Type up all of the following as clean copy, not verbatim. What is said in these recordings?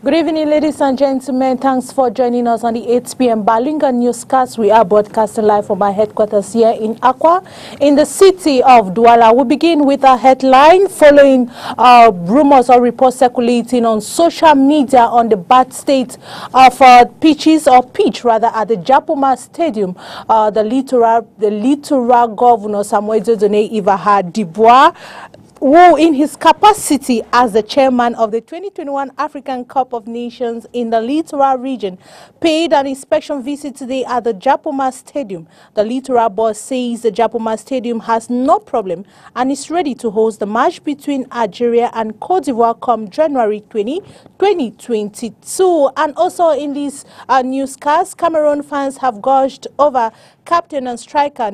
Good evening, ladies and gentlemen. Thanks for joining us on the 8 p.m. Balinga Newscast. We are broadcasting live from our headquarters here in Accra, in the city of Douala. We begin with a headline following rumors or reports circulating on social media on the bad state of pitch at the Japoma Stadium. The Littoral Governor Samuel Dodone Ivaha Dibois, who in his capacity as the chairman of the 2021 African Cup of Nations in the Littoral region, paid an inspection visit today at the Japoma Stadium. The Littoral boss says the Japoma Stadium has no problem and is ready to host the match between Algeria and Cote d'Ivoire come January 2022. And also in this newscast, Cameroon fans have gushed over captain and striker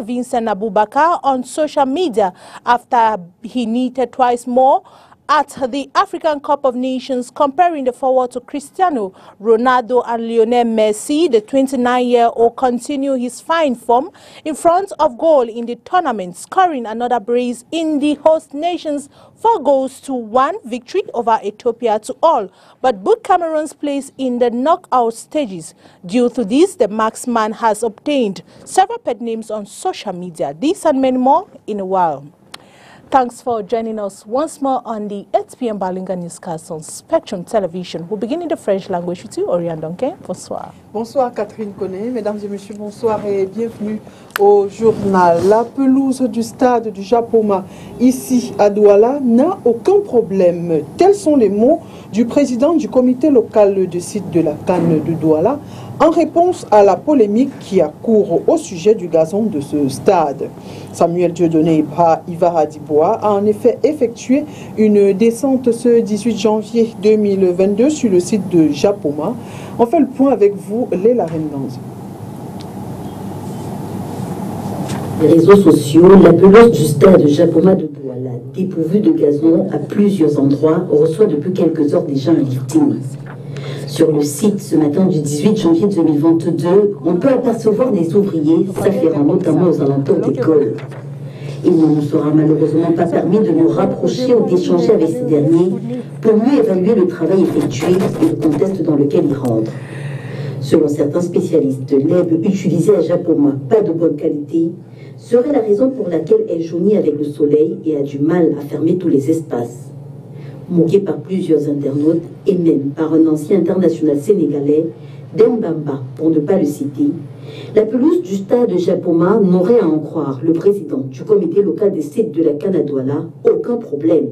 Vincent Aboubakar on social media after he needed twice more at the African Cup of Nations, comparing the forward to Cristiano Ronaldo and Lionel Messi. The 29-year-old continued his fine form in front of goal in the tournament, scoring another brace in the host nations 4-1 victory over Ethiopia to all, but booked Cameroon's place in the knockout stages. Due to this, the marksman has obtained several pet names on social media. This and many more in a while. Thanks for joining us once more on the 8 p.m. Balinga Newscast on Spectrum Television. We'll begin in the French language with you, Oriane Donquin. Bonsoir. Bonsoir Catherine Koné. Mesdames et messieurs, bonsoir et bienvenue au journal. La pelouse du stade du Japoma, ici à Douala, n'a aucun problème. Tels sont les mots du président du comité local de site de la Cannes de Douala, en réponse à la polémique qui a cours au sujet du gazon de ce stade. Samuel Dieudonné Ivaha Dibois a en effet effectué une descente ce 18 janvier 2022 sur le site de Japoma. On fait le point avec vous, Léla Rendanzi. Les réseaux sociaux, la pelouse du stade Japoma de Douala, dépourvue de gazon à plusieurs endroits, reçoit depuis quelques heures déjà un lifting. Sur le site, ce matin du 18 janvier 2022, on peut apercevoir des ouvriers s'afférant notamment aux alentours d'écoles. Il ne nous sera malheureusement pas permis de nous rapprocher ou d'échanger avec ces derniers pour mieux évaluer le travail effectué et le contexte dans lequel ils rentrent. Selon certains spécialistes, l'herbe utilisée à Japoma, pas de bonne qualité, serait la raison pour laquelle elle jaunit avec le soleil et a du mal à fermer tous les espaces. Moqué par plusieurs internautes et même par un ancien international sénégalais, Dembamba, pour ne pas le citer, la pelouse du stade Japoma n'aurait à en croire le président du comité local des sites de la Cannes à Douala aucun problème.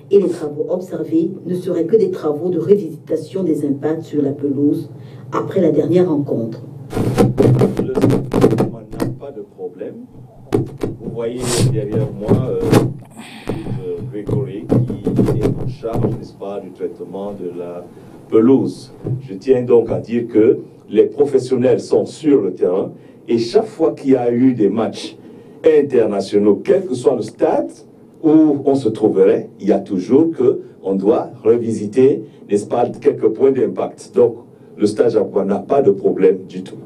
Et les travaux observés ne seraient que des travaux de révisitation des impacts sur la pelouse après la dernière rencontre. Le Japoma n'a pas de problème. Vous voyez derrière moi Grégory qui est en charge, n'est-ce pas, du traitement de la pelouse. Je tiens donc à dire que les professionnels sont sur le terrain et chaque fois qu'il y a eu des matchs internationaux, quel que soit le stade où on se trouverait, il y a toujours qu'on doit revisiter, n'est-ce pas, quelques points d'impact. Donc, le stade Japoma n'a pas de problème du tout.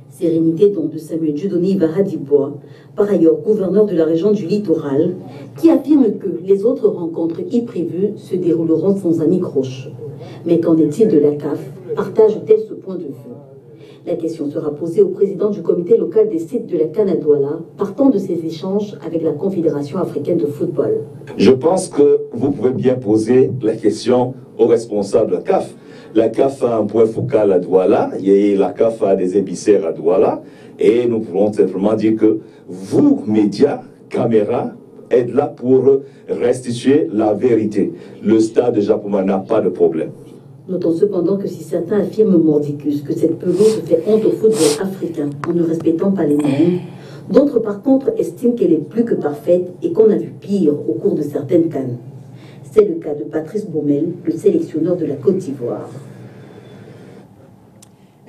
Sérénité donc de Samuel Dieudonné Ivaha Dibois, par ailleurs gouverneur de la région du Littoral, qui affirme que les autres rencontres y prévues se dérouleront sans anicroche. Mais qu'en est-il de la CAF? Partage-t-elle ce point de vue? La question sera posée au président du comité local des sites de la Cannes à Douala, partant de ses échanges avec la Confédération africaine de football. Je pense que vous pouvez bien poser la question aux responsables de la CAF. La CAF a un point focal à Douala, et la CAF a des émissaires à Douala, et nous pouvons simplement dire que vous, médias, caméras, êtes là pour restituer la vérité. Le stade de Japoma n'a pas de problème. Notons cependant que si certains affirment mordicus que cette pelouse fait honte au football africain en ne respectant pas les normes, d'autres par contre estiment qu'elle est plus que parfaite et qu'on a vu pire au cours de certaines cannes. C'est le cas de Patrice Baumel, le sélectionneur de la Côte d'Ivoire.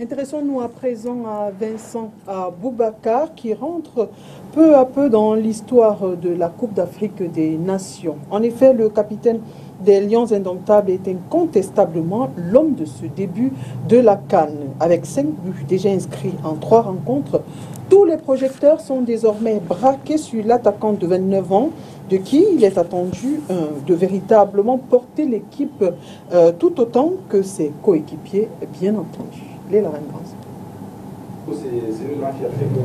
Intéressons-nous à présent à Vincent Aboubakar qui rentre peu à peu dans l'histoire de la Coupe d'Afrique des Nations. En effet, le capitaine des Lions Indomptables est incontestablement l'homme de ce début de la CAN. Avec 5 buts déjà inscrits en 3 rencontres, tous les projecteurs sont désormais braqués sur l'attaquant de 29 ans, de qui il est attendu de véritablement porter l'équipe tout autant que ses coéquipiers, bien entendu. Les Larennes.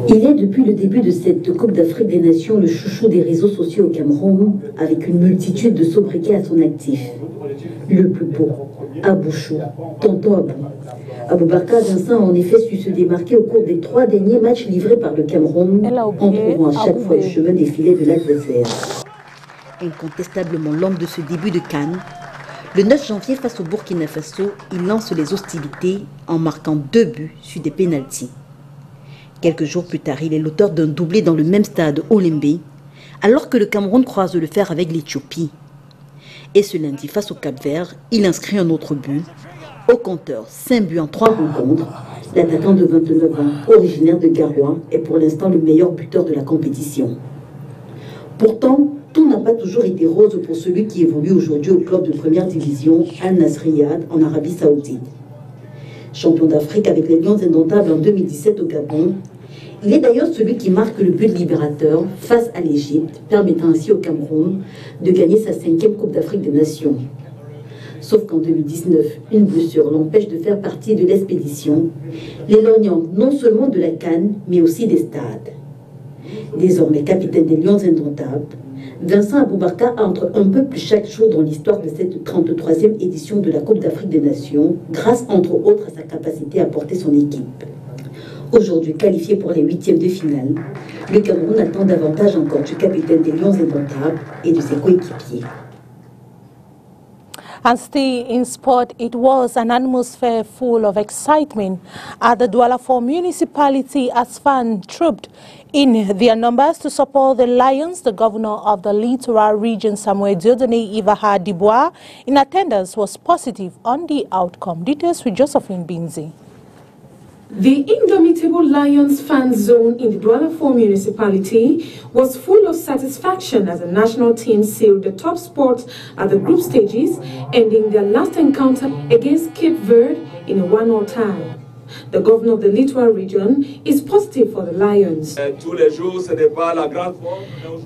Il est depuis le début de cette Coupe d'Afrique des Nations le chouchou des réseaux sociaux au Cameroun, avec une multitude de sobriquets à son actif. Le plus beau, Abouchou, Tonton Abou. Aboubacar Vincent a en effet su se démarquer au cours des 3 derniers matchs livrés par le Cameroun, en trouvant à chaque fois le chemin défilé de l'adversaire. Incontestablement l'homme de ce début de CAN, le 9 janvier face au Burkina Faso, il lance les hostilités en marquant 2 buts sur des pénaltys. Quelques jours plus tard, il est l'auteur d'un doublé dans le même stade Olembe, alors que le Cameroun croise le fer avec l'Éthiopie. Et ce lundi, face au Cap-Vert, il inscrit un autre but. Au compteur, 5 buts en 3 rencontres. L'attaquant de 29 ans, originaire de Garoua, est pour l'instant le meilleur buteur de la compétition. Pourtant, tout n'a pas toujours été rose pour celui qui évolue aujourd'hui au club de première division, Al Nassr Riyad, en Arabie Saoudite. Champion d'Afrique avec les Lions Indomptables en 2017 au Gabon, il est d'ailleurs celui qui marque le but libérateur face à l'Égypte, permettant ainsi au Cameroun de gagner sa 5e Coupe d'Afrique des Nations. Sauf qu'en 2019, une blessure l'empêche de faire partie de l'expédition, l'éloignant non seulement de la CAN, mais aussi des stades. Désormais capitaine des Lions Indomptables, Vincent Aboubacar entre un peu plus chaque jour dans l'histoire de cette 33e édition de la Coupe d'Afrique des Nations, grâce entre autres à sa capacité à porter son équipe. Aujourd'hui qualifié pour les 8e de finale, le Cameroun attend davantage encore du capitaine des Lions Indomptables et de ses coéquipiers. And stay in sport, it was an atmosphere full of excitement at the Douala 4 municipality as fans trooped in their numbers to support the Lions. The governor of the Littoral region, Samuel Diodone Ivaha Dibois, in attendance was positive on the outcome. Details with Josephine Binzi. The Indomitable Lions fan zone in the Douala 4 municipality was full of satisfaction as the national team sealed the top spot at the group stages, ending their last encounter against Cape Verde in a 1-1 tie. The governor of the Littoral region is positive for the Lions.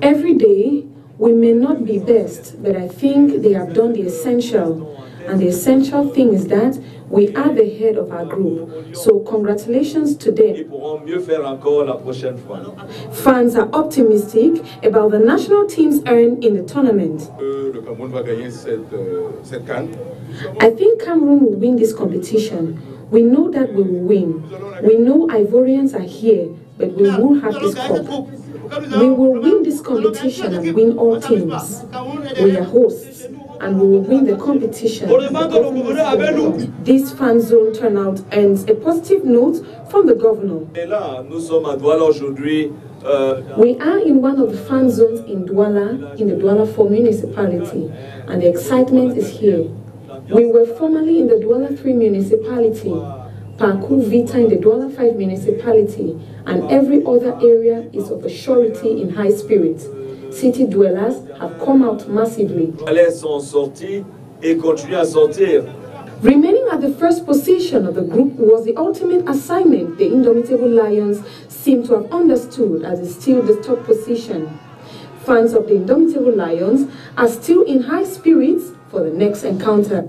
Every day, we may not be best, but I think they have done the essential. And the essential thing is that we are the head of our group. So congratulations to them. Fans are optimistic about the national team's earn in the tournament. I think Cameroon will win this competition. We know that we will win. We know Ivorians are here, but we will have this cup. We will win this competition and win all teams. We are hosts, and we will win the competition. This fan zone turnout ends a positive note from the governor. We are in one of the fan zones in Douala, in the Douala 4 municipality, and the excitement is here. We were formerly in the Douala 3 municipality, Parkour Vita in the Douala 5 municipality, and every other area is of a surety in high spirits. City dwellers have come out massively. Remaining at the first position of the group was the ultimate assignment the Indomitable Lions seem to have understood as it's still the top position. Fans of the Indomitable Lions are still in high spirits for the next encounter.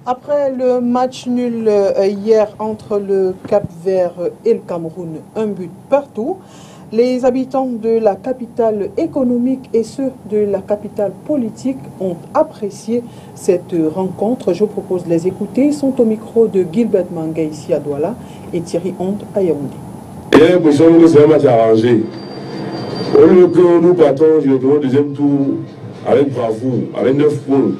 Après le match nul hier entre le Cap-Vert et le Cameroun, un but partout, les habitants de la capitale économique et ceux de la capitale politique ont apprécié cette rencontre. Je propose de les écouter. Ils sont au micro de Gilbert Manga ici à Douala et Thierry Honte à Yaoundé. J'ai l'impression que c'est un match arrangé. Au lieu que nous partons directement au deuxième tour avec bravoure, avec 9 points.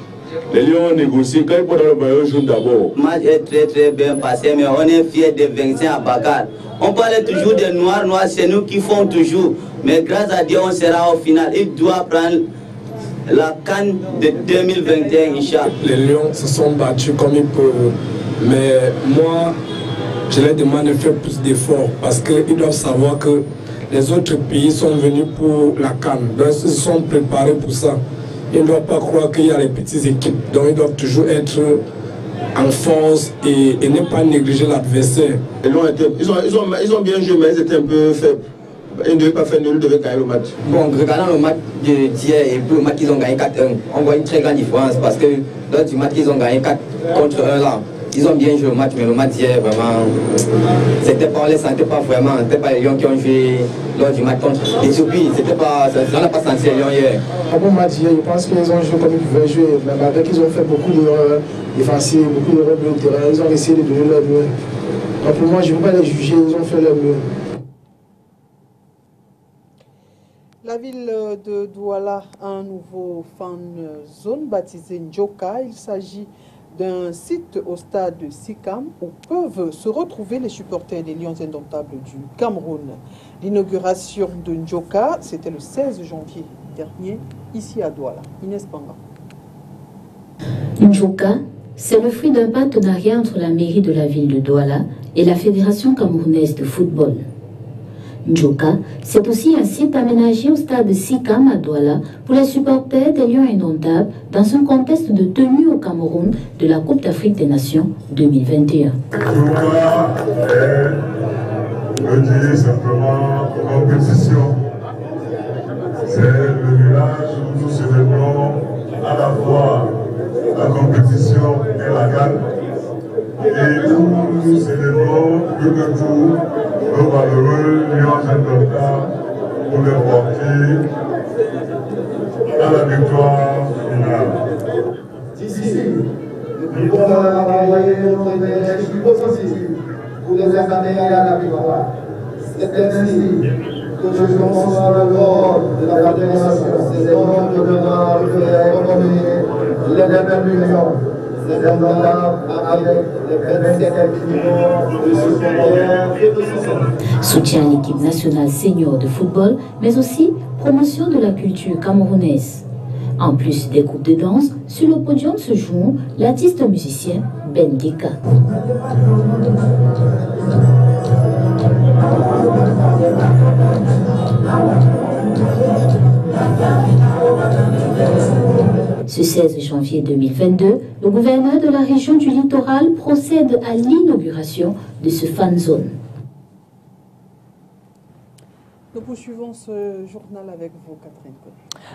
Les Lions ont négocié quand ils prennent le maillot jaune d'abord. Le match est très bien passé, mais on est fiers de Vincent Abakar. On parlait toujours des noirs, c'est nous qui font toujours. Mais grâce à Dieu, on sera au final. Il doit prendre la CAN de 2021, Inch'Allah. Les Lions se sont battus comme ils peuvent. Mais moi, je leur demande de faire plus d'efforts parce qu'ils doivent savoir que les autres pays sont venus pour la CAN. Donc, ils se sont préparés pour ça. ils ne doivent pas croire qu'il y a les petites équipes. Donc ils doivent toujours être en force et ne pas négliger l'adversaire. Ils ont bien joué, mais ils étaient un peu faibles. Ils ne devaient pas faire nul, ils devaient gagner le match. Bon, regardant le match d'hier et le match qu'ils ont gagné 4-1, on voit une très grande différence parce que lors du match qu'ils ont gagné 4 contre 1 là, ils ont bien joué le match, mais le match d'hier, vraiment, on ne les sentait pas vraiment. Ce n'était pas les Lions qui ont joué lors du match contre l'Éthiopie. On n'a pas senti les Lions hier. Un bon match hier, je pense qu'ils ont joué comme ils pouvaient jouer. Même avec, ils ont fait beaucoup d'erreurs défensives, beaucoup d'erreurs de terrain. Ils ont essayé de donner leur mieux. Donc pour moi, je ne veux pas les juger, ils ont fait leur mieux. La ville de Douala a un nouveau fan zone baptisé Njoka. Il s'agit d'un site au stade de Sikam où peuvent se retrouver les supporters des Lions indomptables du Cameroun. L'inauguration de Njoka, c'était le 16 janvier dernier, ici à Douala. Inès Panga. Njoka, c'est le fruit d'un partenariat entre la mairie de la ville de Douala et la Fédération camerounaise de football. Njoka, c'est aussi un site aménagé au stade de Sikam à Douala pour les supporters des Lions indomptables dans un contexte de tenue au Cameroun de la Coupe d'Afrique des Nations 2021. Njoka est, je dis simplement, compétition. C'est le village où nous célébrons à la fois la compétition et la gagne. Et où nous célébrons plus que tout nos malheureux Lions indomptables pour les porter à la victoire finale. Ici, nous pouvons envoyer notre énergie positive pour les amener à la victoire. C'est ainsi que je conçois le rôle de la fédération. C'est donc le devoir de faire économiser les 9 millions. C'est un devoir avec les 27 millions de supporters et de soutien. Soutien à l'équipe nationale senior de football, mais aussi promotion de la culture camerounaise. En plus des groupes de danse, sur le podium se joue l'artiste musicien Ben Dika. Ce 16 janvier 2022, le gouverneur de la région du littoral procède à l'inauguration de ce fan zone. Nous poursuivons ce journal avec vous, Catherine.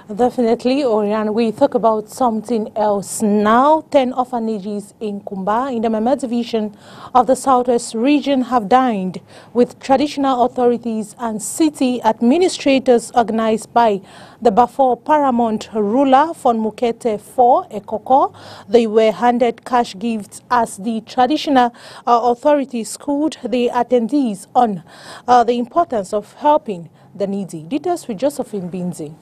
Definitely, Oriane. We talk about something else now. 10 orphanages in Kumba, in the Mema division of the Southwest region, have dined with traditional authorities and city administrators organized by the Bafor Paramount ruler Fon Mukete for Ekoko. They were handed cash gifts as the traditional authorities schooled the attendees on the importance of helping the needy. Details with Josephine Binzi.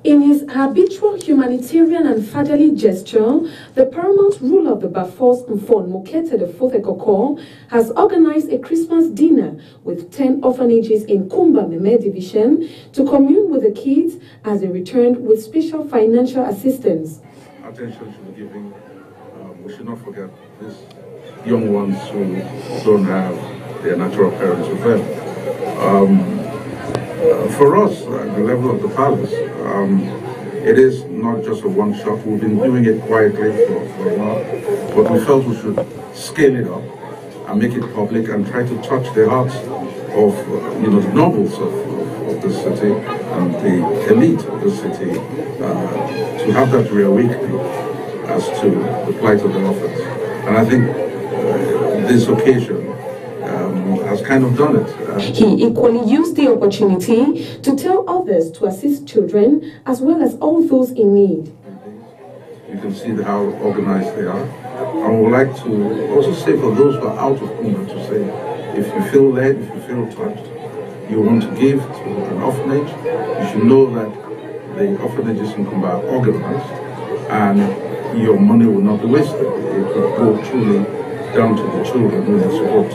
In his habitual humanitarian and fatherly gesture, the paramount ruler of the Bafors, Mfon Mukete IV Ekoko, has organized a Christmas dinner with 10 orphanages in Kumba Meme division to commune with the kids as they returned with special financial assistance. Attention should be given. We should not forget these young ones who don't have their natural parents with them. For us, at the level of the palace, it is not just a one-shot. We've been doing it quietly for a while, but we felt we should scale it up and make it public and try to touch the hearts of the nobles of the city and the elite of the city to have that reawakening as to the plight of the orphans. And I think this occasion has kind of done it. He equally used the opportunity to tell others to assist children as well as all those in need. You can see how organized they are. And we would like to also say for those who are out of Kumba to say, if you feel led, if you feel touched, you want to give to an orphanage, you should know that the orphanages in Kumba are organized and your money will not be wasted. It will go truly down to the children who need support.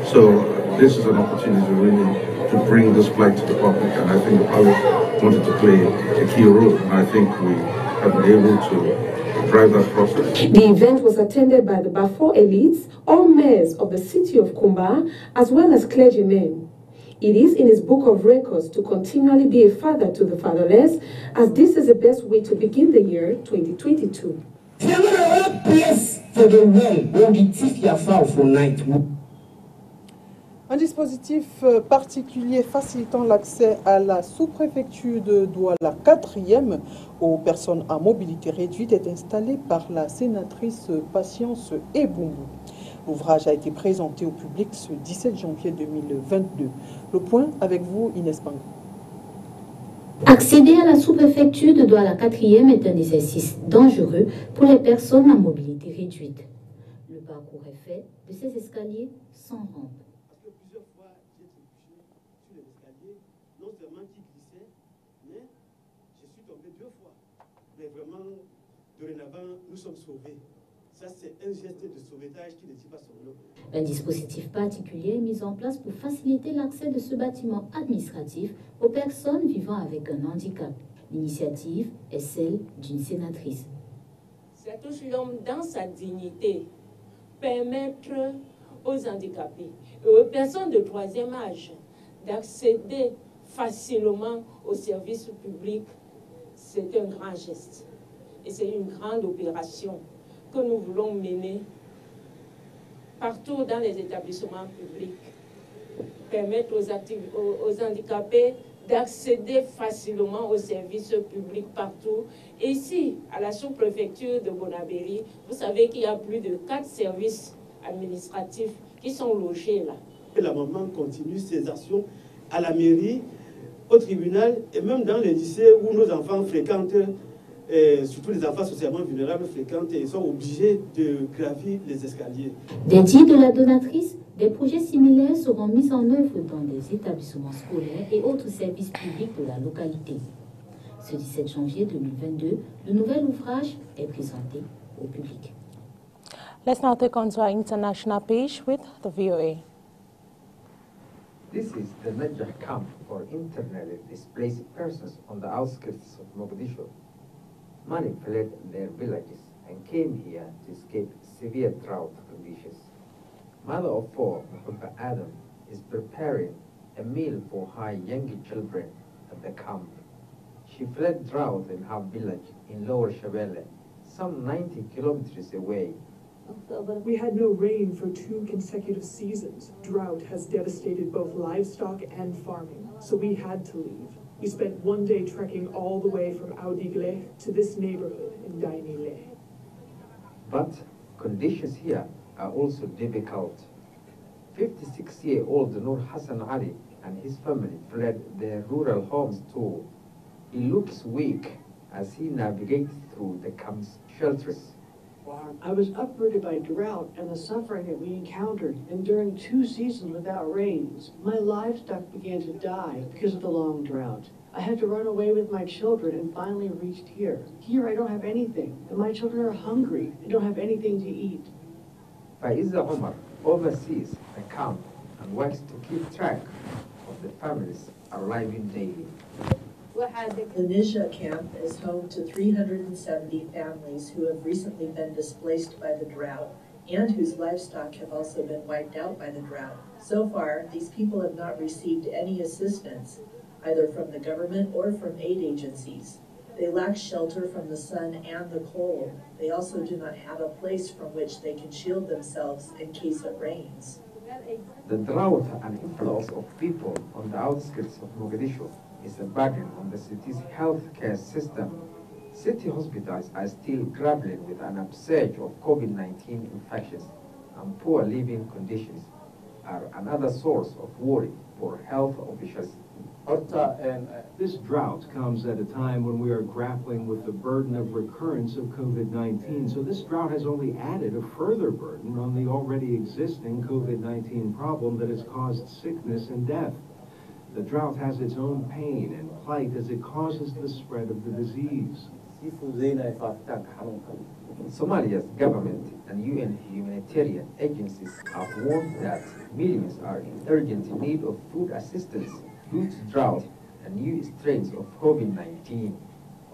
So this is an opportunity really to bring this plight to the public, and I think the palace wanted to play a key role, and I think we have been able to drive that process. The event was attended by the Bafor elites, all mayors of the city of Kumba, as well as clergymen. It is in his book of records to continually be a father to the fatherless, as this is the best way to begin the year 2022. Un dispositif particulier facilitant l'accès à la sous-préfecture de Douala 4e aux personnes à mobilité réduite est installé par la sénatrice Patience Eboumou. L'ouvrage a été présenté au public ce 17 janvier 2022. Le point avec vous, Inès Pangou. Accéder à la sous-préfecture de Douala 4e est un exercice dangereux pour les personnes à mobilité réduite. Le parcours est fait de ces escaliers sans rampe. Parce que plusieurs fois, j'ai été touché sur les escaliers, non seulement qui glissait, mais je suis tombé 2 fois. Mais vraiment, dorénavant, nous sommes sauvés. Ça, c'est un geste de sauvetage qui ne dit pas son nom. Un dispositif particulier est mis en place pour faciliter l'accès de ce bâtiment administratif aux personnes vivant avec un handicap. L'initiative est celle d'une sénatrice. C'est toucher l'homme dans sa dignité, permettre aux handicapés et aux personnes de 3e âge d'accéder facilement aux services publics. C'est un grand geste et c'est une grande opération que nous voulons mener partout dans les établissements publics. Permettre aux handicapés d'accéder facilement aux services publics partout. Ici, à la sous-préfecture de Bonabéry, vous savez qu'il y a plus de 4 services administratifs qui sont logés là. La maman continue ses actions à la mairie, au tribunal et même dans les lycées où nos enfants fréquentent, surtout les enfants socialement vulnérables fréquentent et sont obligés de gravir les escaliers. Des dires de la donatrice, des projets similaires seront mis en œuvre dans des établissements scolaires et autres services publics de la localité. Ce 17 janvier 2022, le nouvel ouvrage est présenté au public. Let's now take on to our international page with the VOA. This is the Najah camp for internally displaced persons on the outskirts of Mogadishu. Many fled their villages and came here to escape severe drought conditions. Mother of 4, Muhabba Adam, is preparing a meal for her young children at the camp. She fled drought in her village in Lower Shabelle, some 90 kilometers away. We had no rain for 2 consecutive seasons. Drought has devastated both livestock and farming, so we had to leave. We spent 1 day trekking all the way from Audigle to this neighborhood in Dainile. But conditions here are also difficult. 56-year-old Nur Hassan Ali and his family fled their rural homes too. He looks weak as he navigates through the camp's shelters. I was uprooted by drought and the suffering that we encountered, and during 2 seasons without rains, my livestock began to die because of the long drought. I had to run away with my children and finally reached here. Here I don't have anything, and my children are hungry and don't have anything to eat. Faiza Omar oversees the camp and works to keep track of the families arriving daily. The Nizha camp is home to 370 families who have recently been displaced by the drought and whose livestock have also been wiped out by the drought. So far, these people have not received any assistance, either from the government or from aid agencies. They lack shelter from the sun and the cold. They also do not have a place from which they can shield themselves in case it rains. The drought and influx of people on the outskirts of Mogadishu is a burden on the city's healthcare system. City hospitals are still grappling with an upsurge of COVID-19 infections, and poor living conditions are another source of worry for health officials. This drought comes at a time when we are grappling with the burden of recurrence of COVID-19. So this drought has only added a further burden on the already existing COVID-19 problem that has caused sickness and death. The drought has its own pain and plight as it causes the spread of the disease. Somalia's government and UN humanitarian agencies have warned that millions are in urgent need of food assistance due to drought and new strains of COVID-19.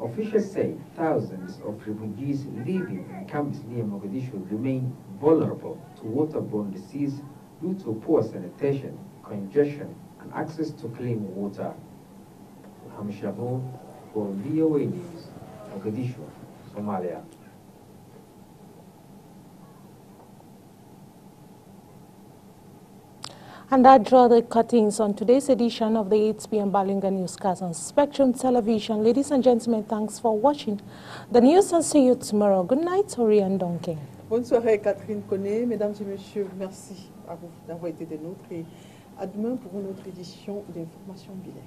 Officials say thousands of refugees living in camps near Mogadishu remain vulnerable to waterborne disease due to poor sanitation, congestion, and access to clean water. Hamshabo for VOA News, Mogadishu, Somalia. And that draw the cuttings on today's edition of the 8 p.m. Balinga Newscast on Spectrum Television. Ladies and gentlemen, thanks for watching the news and see you tomorrow. Good night, Oriane Donkin. Bonne soirée, Catherine Connet. Mesdames et messieurs, merci à vous d'avoir été des nôtres et à demain pour une autre édition d'Information Bilek.